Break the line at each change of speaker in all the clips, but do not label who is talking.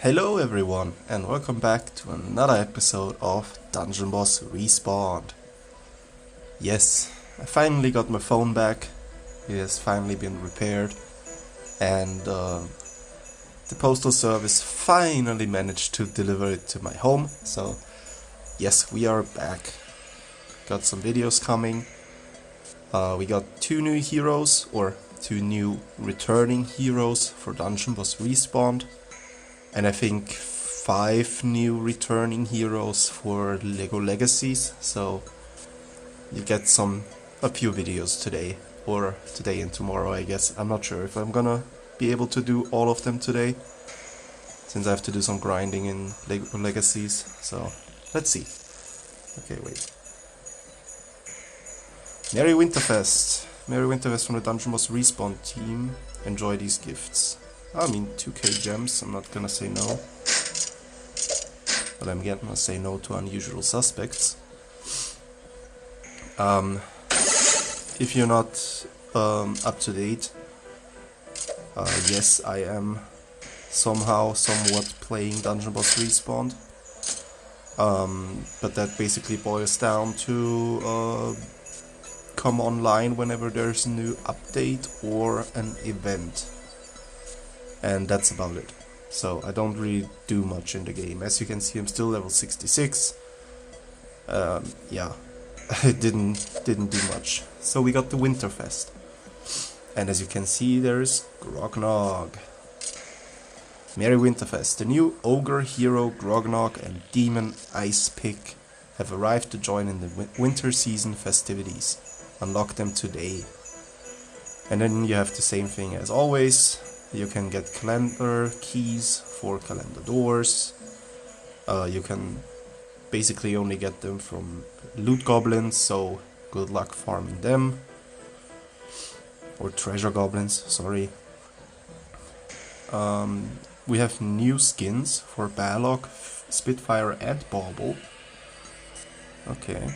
Hello everyone and welcome back to another episode of Dungeon Boss Respawned. Yes, I finally got my phone back. It has finally been repaired and the postal service finally managed to deliver it to my home. So yes, we are back. Got some videos coming. We got two new heroes, or two new returning heroes for Dungeon Boss Respawned. And I think 5 new returning heroes for LEGO Legacies, so you get a few videos today, or today and tomorrow I guess. I'm not sure if I'm gonna be able to do all of them today, since I have to do some grinding in LEGO Legacies, so let's see. Okay, wait. Merry Winterfest! Merry Winterfest from the Dungeon Boss Respawn team. Enjoy these gifts. I mean, 2k gems, I'm not gonna say no. But I'm gonna say no to unusual suspects. If you're not up to date, yes, I am somewhat playing Dungeon Boss Respawned. But that basically boils down to come online whenever there's a new update or an event. And that's about it. So I don't really do much in the game. As you can see, I'm still level 66. Yeah, I didn't do much. So we got the Winterfest. And as you can see, there's Grognog. Merry Winterfest. The new Ogre Hero Grognog and Demon Ice Pick have arrived to join in the winter season festivities. Unlock them today. And then you have the same thing as always. You can get calendar keys for calendar doors. You can basically only get them from loot goblins, so good luck farming them. Or treasure goblins, sorry. We have new skins for Balog, Spitfire and Bauble. Okay.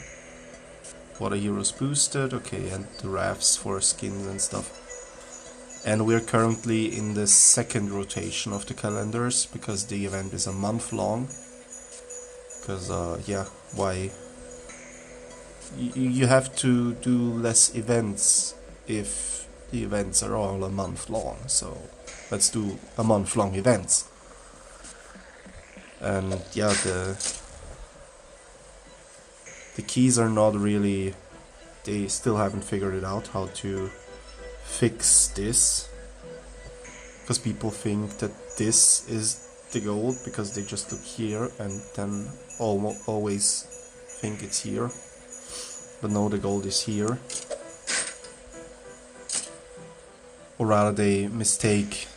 Water heroes boosted, okay, and the rafts for skins and stuff. And we're currently in the second rotation of the calendars, because the event is a month long. Because, yeah, why? You have to do less events if the events are all a month long, so let's do a month long events. And yeah, the keys are not really, they still haven't figured it out how to fix this, because people think that this is the gold because they just look here and then always think it's here, but no, the gold is here. Or rather, they mistake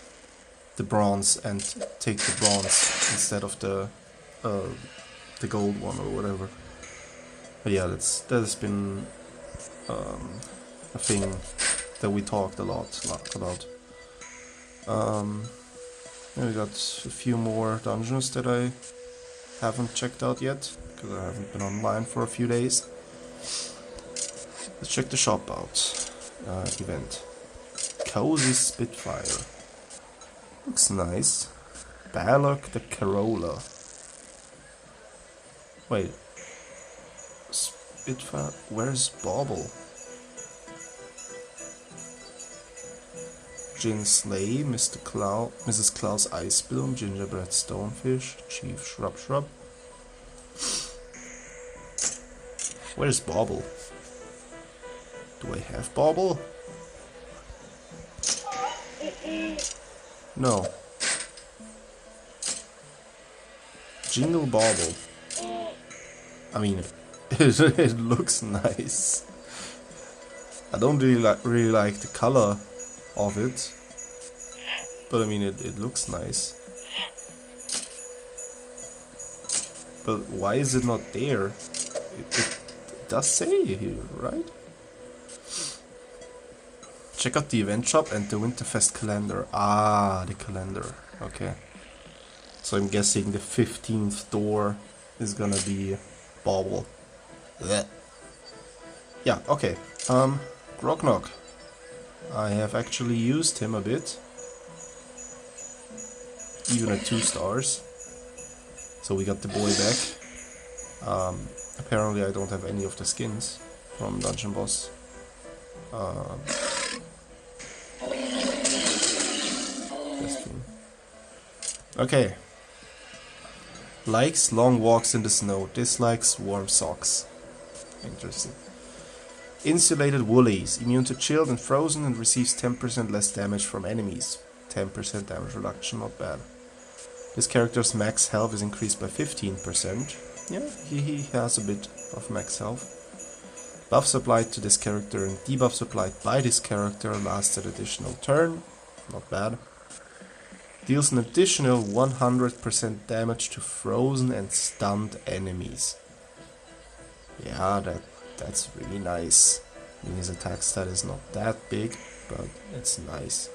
the bronze and take the bronze instead of the gold one or whatever. But yeah, that has been a thing that we talked a lot about. We got a few more dungeons that I haven't checked out yet, because I haven't been online for a few days. Let's check the shop out. Event. Cozy Spitfire. Looks nice. Balog the Corolla. Wait. Spitfire? Where's Bauble? Jin Slay, Mr. Cloud, Mrs. Cloud's Ice Bloom, Gingerbread Stonefish, Chief Shrub. Where's Bauble? Do I have Bauble? No. Jingle Bauble. I mean, it looks nice. I don't really like the color of it, but I mean it looks nice. But why is it not there? It does say here, right? Check out the event shop and the Winterfest calendar. Ah, the calendar. Okay. So I'm guessing the 15th door is gonna be Bauble. Blech. Yeah, okay. Grognog. I have actually used him a bit. even at 2 stars. So we got the boy back. Apparently I don't have any of the skins from Dungeon Boss. Okay. Likes long walks in the snow. Dislikes warm socks. Interesting. Insulated Woolies. Immune to chilled and frozen and receives 10% less damage from enemies. 10% damage reduction, not bad. This character's max health is increased by 15%. Yeah, he has a bit of max health. Buffs applied to this character and debuffs applied by this character last an additional turn. Not bad. Deals an additional 100% damage to frozen and stunned enemies. Yeah, that's really nice. I mean, his attack stat is not that big, but it's nice.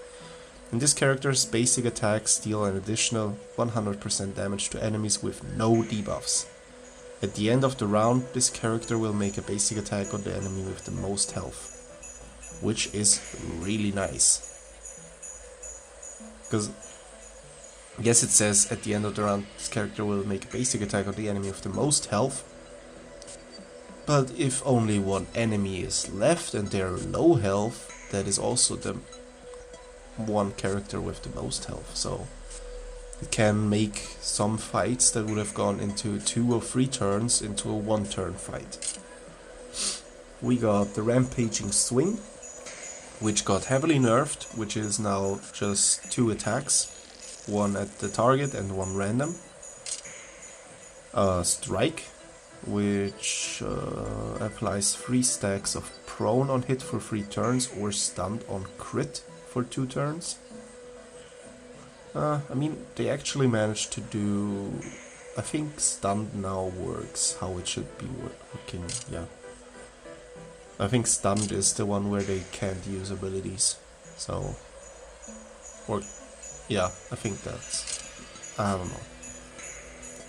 And this character's basic attacks deal an additional 100% damage to enemies with no debuffs. At the end of the round, this character will make a basic attack on the enemy with the most health, which is really nice. Because, yes, it says at the end of the round, this character will make a basic attack on the enemy with the most health. But if only one enemy is left and they're low health, that is also the one character with the most health. So it can make some fights that would have gone into 2 or 3 turns into a 1-turn fight. We got the Rampaging Swing, which got heavily nerfed, which is now just 2 attacks. 1 at the target and 1 random. Strike, which applies 3 stacks of prone on hit for 3 turns or stunned on crit for 2 turns. I mean, they actually managed to do... I think stunned now works how it should be working, yeah. I think stunned is the one where they can't use abilities, so... Or... yeah, I think that's... I don't know.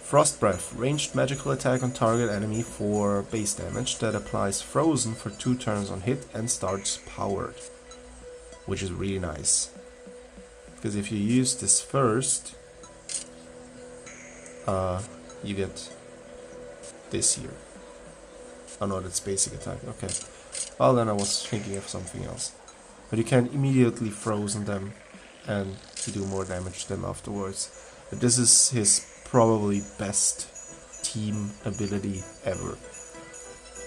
Frost Breath, ranged magical attack on target enemy for base damage that applies frozen for 2 turns on hit and starts powered. Which is really nice. Because if you use this first, you get this here. Oh no, that's basic attack, okay. Well then I was thinking of something else. But you can immediately frozen them and you do more damage to them afterwards. But this is his probably best team ability ever.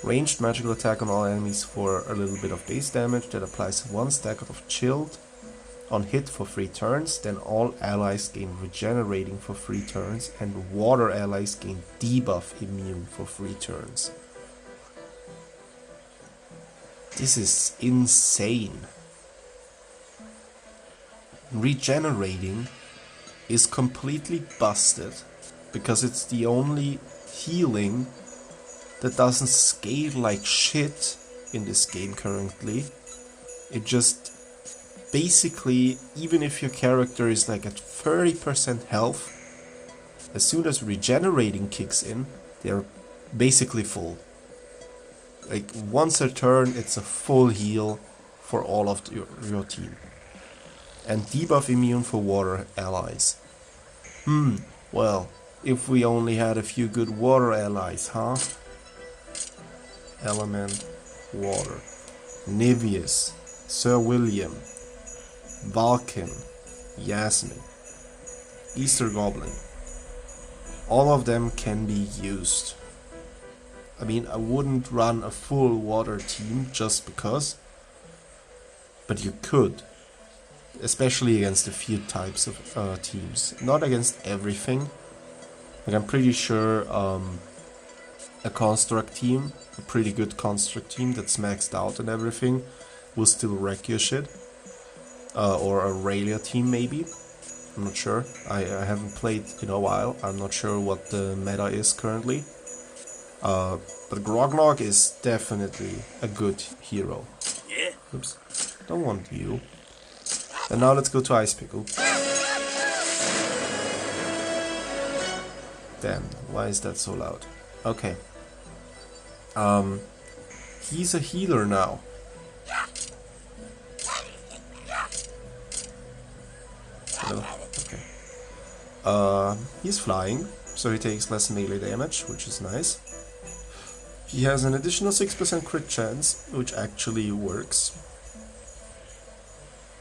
Ranged magical attack on all enemies for a little bit of base damage that applies 1 stack of chilled on hit for 3 turns, then all allies gain regenerating for 3 turns and water allies gain debuff immune for 3 turns. This is insane. Regenerating is completely busted because it's the only healing that doesn't scale like shit in this game currently. It just basically, even if your character is like at 30% health, as soon as regenerating kicks in, they're basically full. Like once a turn, it's a full heal for all of your team. And debuff immune for water allies. Well, if we only had a few good water allies, huh? Element, water. Nivius, Sir William, Vulcan, Yasmin, Easter Goblin. All of them can be used. I mean, I wouldn't run a full water team just because, but you could. Especially against a few types of teams. Not against everything. Like I'm pretty sure a construct team, a pretty good construct team that's maxed out and everything, will still wreck your shit. Or a Aurelia team maybe. I'm not sure. I haven't played in a while. I'm not sure what the meta is currently. But Grognog is definitely a good hero.
Yeah.
Oops. Don't want you. And now let's go to Ice Pickle. Damn, why is that so loud? Okay. He's a healer now. Hello? Okay. He's flying, so he takes less melee damage, which is nice. He has an additional 6% crit chance, which actually works.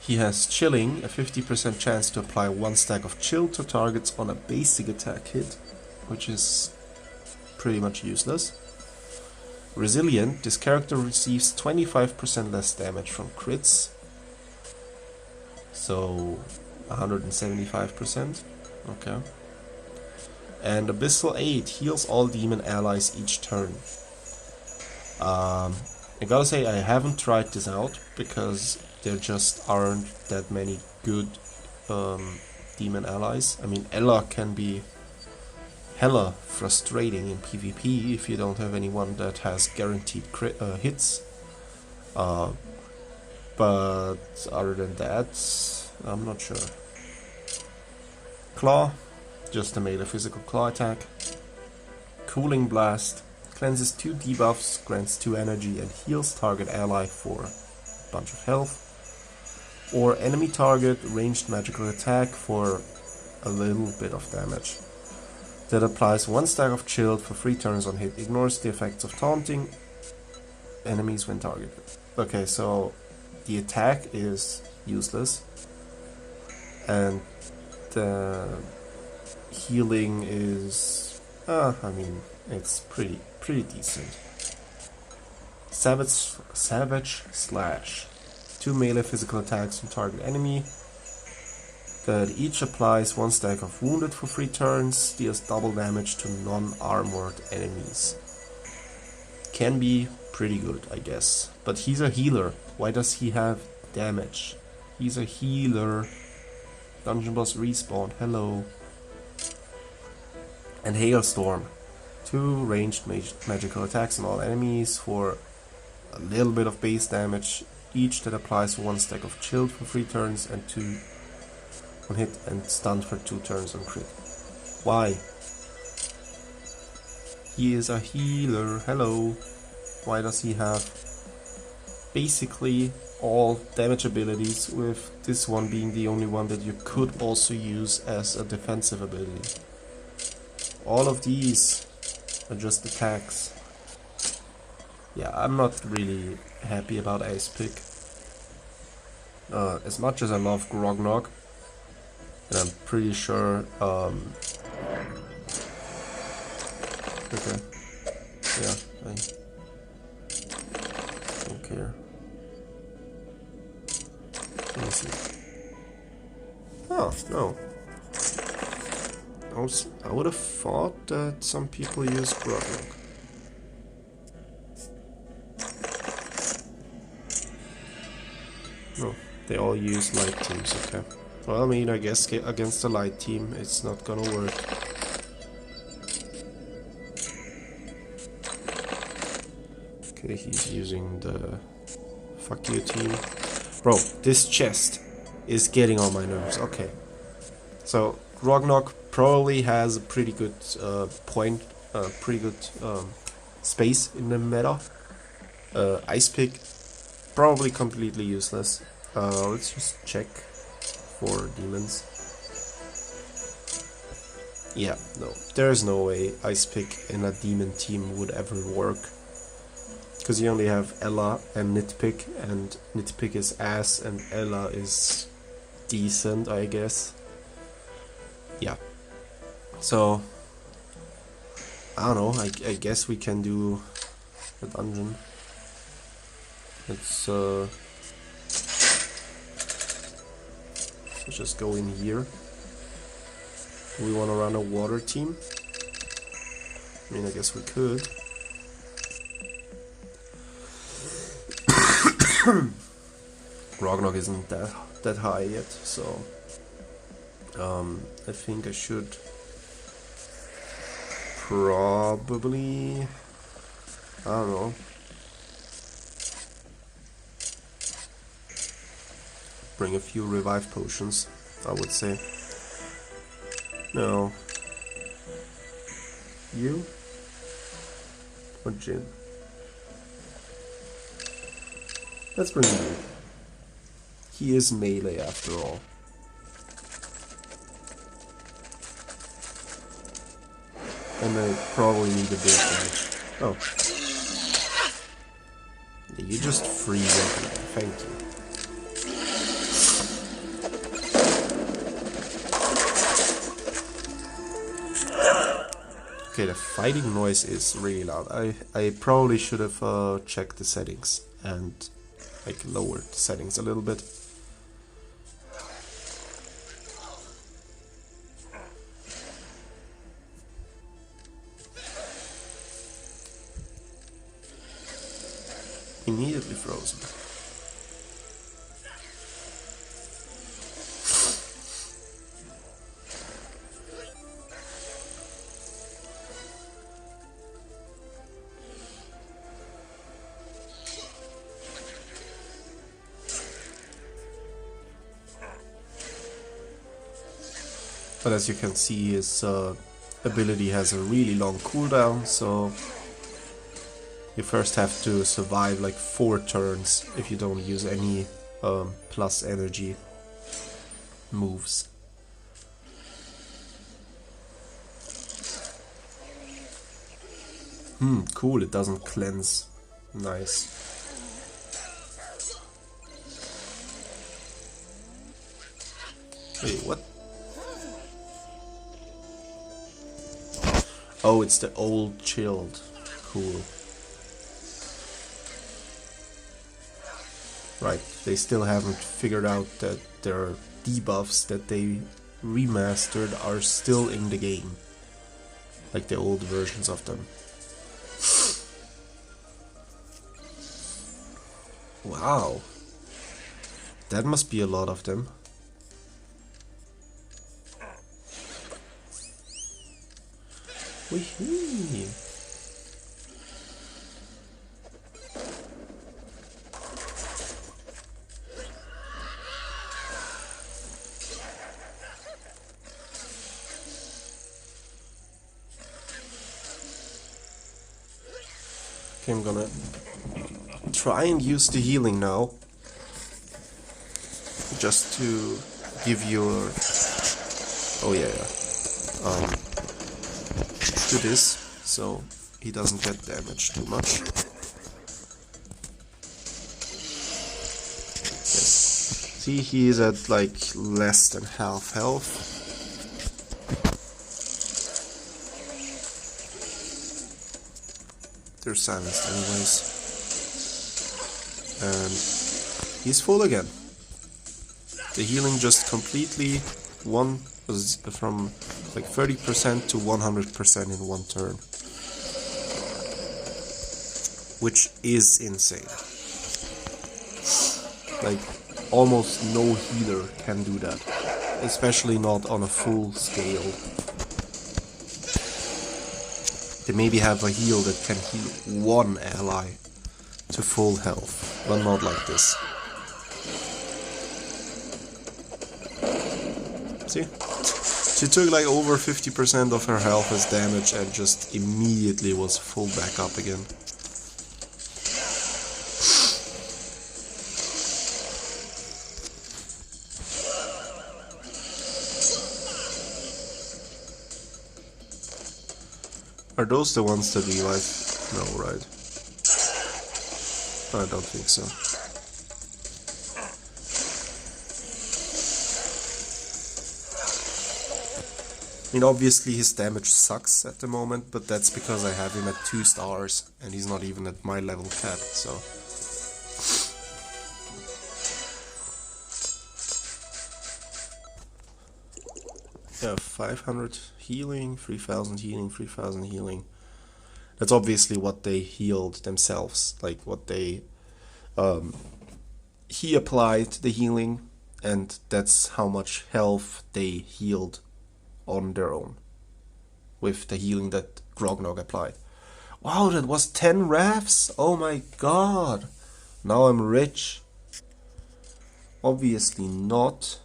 He has chilling, a 50% chance to apply 1 stack of chill to targets on a basic attack hit, which is pretty much useless. Resilient, this character receives 25% less damage from crits, so 175%, okay. And Abyssal 8 heals all demon allies each turn. I gotta say, I haven't tried this out because there just aren't that many good demon allies. I mean, Ella can be hella frustrating in PvP if you don't have anyone that has guaranteed hits. But other than that, I'm not sure. Claw, just a melee physical claw attack. Cooling Blast, cleanses 2 debuffs, grants 2 energy and heals target ally for a bunch of health. Or enemy target, ranged magical attack for a little bit of damage. That applies 1 stack of chilled for 3 turns on hit, ignores the effects of taunting enemies when targeted. Okay, so the attack is useless and the healing is, I mean, it's pretty decent. Savage Slash. 2 melee physical attacks on target enemy that each applies 1 stack of wounded for 3 turns, deals double damage to non-armored enemies. Can be pretty good, I guess. But he's a healer. Why does he have damage? He's a healer. Dungeon boss respawn. Hello. And Hailstorm. 2 ranged magical attacks on all enemies for a little bit of base damage each that applies 1 stack of chilled for 3 turns and 2 on hit and stunned for 2 turns on crit. Why? He is a healer. Hello. Why does he have basically all damage abilities, with this one being the only one that you could also use as a defensive ability? All of these are just attacks. Yeah, I'm not really happy about Ice Pick. As much as I love Grognok, and I'm pretty sure, okay, yeah, I don't care. Let me see. Oh, no. I would have thought that some people use Grognok. No, they all use light teams, okay. Well, I mean, I guess against the light team it's not gonna work. Okay, he's using the fuck you team. Bro, this chest is getting on my nerves. Okay. So, Grognok probably has a pretty good space in the meta. Ice Pick, probably completely useless. Let's just check for demons. Yeah, no, there's no way Ice Pick in a demon team would ever work. Because you only have Ella and Nitpick, and Nitpick is ass and Ella is decent, I guess. Yeah. So, I don't know, I guess we can do a dungeon. Let's just go in here. Do we want to run a water team? I mean, I guess we could. Grognok isn't that high yet, so I think I should probably, I don't know, bring a few revive potions, I would say. No. You? Or Jin? Let's bring him in. He is melee after all. And I probably need a big damage. Oh. You just freeze everything. Thank you. Okay, the fighting noise is really loud. I probably should have checked the settings and like lowered the settings a little bit. Immediately frozen. But as you can see, his ability has a really long cooldown, so you first have to survive like 4 turns if you don't use any plus energy moves. Cool, it doesn't cleanse. Nice. Wait, what? Oh, it's the old chilled. Cool. Right, they still haven't figured out that their debuffs that they remastered are still in the game. Like the old versions of them. Wow. That must be a lot of them. Wee-hee. Okay, I'm gonna try and use the healing now. Just to give you a... Oh yeah. Do this, so he doesn't get damaged too much. Yes. See, he is at like less than half health. They're silenced anyways. And he's full again. The healing just completely from like 30% to 100% in one turn. Which is insane. Like, almost no healer can do that. Especially not on a full scale. They maybe have a heal that can heal one ally to full health, but not like this. See? She took like over 50% of her health as damage and just immediately was full back up again. Are those the ones that revive? No, right? I don't think so. I mean, obviously his damage sucks at the moment, but that's because I have him at 2 stars and he's not even at my level cap, so... Yeah, 500 healing, 3000 healing, 3000 healing. That's obviously what they healed themselves, like what they... he applied the healing, and that's how much health they healed on their own, with the healing that Grognog applied. Wow, that was 10 rafts? Oh my god! Now I'm rich. Obviously not.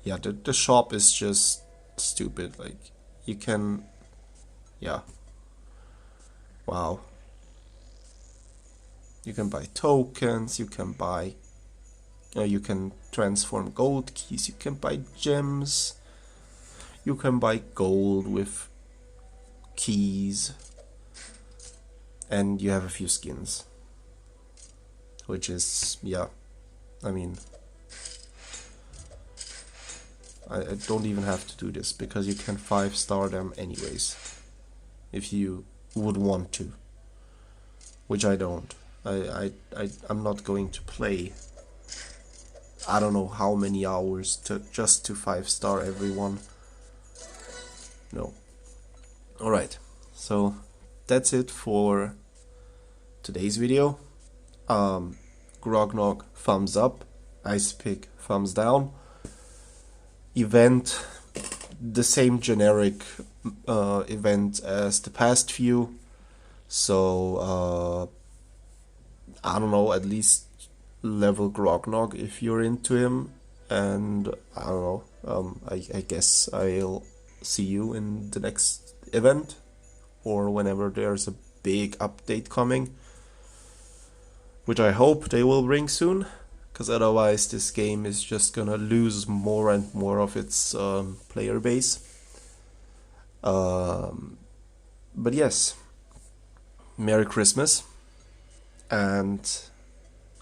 Yeah, the shop is just stupid, like, you can... Yeah. Wow. You can buy tokens, you can buy... you can transform gold keys, you can buy gems. you can buy gold with keys, and you have a few skins, which is, yeah, I mean, I don't even have to do this because you can 5-star them anyways if you would want to, which I don't. I'm not going to play I don't know how many hours just to 5-star everyone. No. Alright, so that's it for today's video. Grognog thumbs up, Ice Pick thumbs down. Event, the same generic event as the past few, so I don't know, at least level Grognog if you're into him, and I don't know, I guess I'll see you in the next event or whenever there's a big update coming, which I hope they will bring soon, because otherwise this game is just gonna lose more and more of its player base. But yes, Merry Christmas and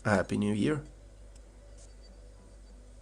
a Happy New Year.